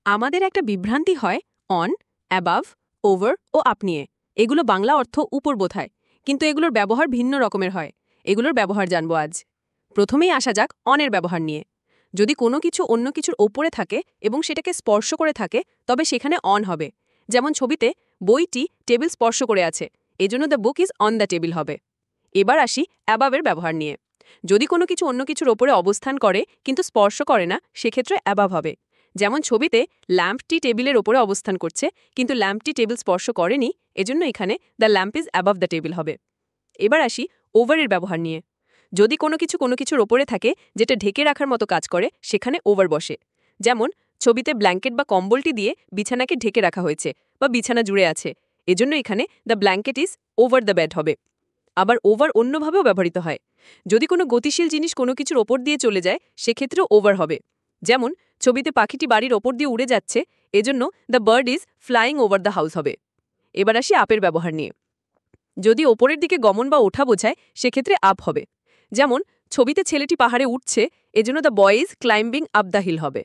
আমাদের একটা বিভ্রান্তি হয় অন, অ্যাবাভ, ওভার ও আপ নিয়ে। এগুলো বাংলা অর্থ উপর বোঝায়, কিন্তু এগুলোর ব্যবহার ভিন্ন রকমের হয়। এগুলোর ব্যবহার জানব আজ। প্রথমেই আসা যাক অনের ব্যবহার নিয়ে। যদি কোনো কিছু অন্য কিছুর ওপরে থাকে এবং সেটাকে স্পর্শ করে থাকে, তবে সেখানে অন হবে। যেমন ছবিতে বইটি টেবিল স্পর্শ করে আছে, এজন্য the book is on the table হবে। এবার আসি অ্যাবাভের ব্যবহার নিয়ে। যদি কোনো কিছু অন্য কিছুর ওপরে অবস্থান করে কিন্তু স্পর্শ করে না, সেক্ষেত্রে অ্যাবাভ হবে। যেমন ছবিতে ল্যাম্পটি টেবিলের ওপরে অবস্থান করছে, কিন্তু ল্যাম্পটি টেবিল স্পর্শ করেনি, এজন্য এখানে the lamp is above the table হবে। এবার আসি ওভারের ব্যবহার নিয়ে। যদি কোনো কিছুর ওপরে থাকে যেটা ঢেকে রাখার মতো কাজ করে, সেখানে ওভার বসে। যেমন ছবিতে ব্ল্যাঙ্কেট বা কম্বলটি দিয়ে বিছানাকে ঢেকে রাখা হয়েছে বা বিছানা জুড়ে আছে, এজন্য এখানে the blanket is over the bed হবে। আবার ওভার অন্যভাবেও ব্যবহৃত হয়। যদি কোনো গতিশীল জিনিস কোনো কিছুর ওপর দিয়ে চলে যায়, সেক্ষেত্রেও ওভার হবে। যেমন ছবিতে পাখিটি বাড়ির ওপর দিয়ে উড়ে যাচ্ছে, এজন্য the bird is flying over the house হবে। এবার আসি আপের ব্যবহার নিয়ে। যদি ওপরের দিকে গমন বা ওঠা বোঝায়, সেক্ষেত্রে আপ হবে। যেমন ছবিতে ছেলেটি পাহাড়ে উঠছে, এজন্য the boy is climbing up the hill হবে।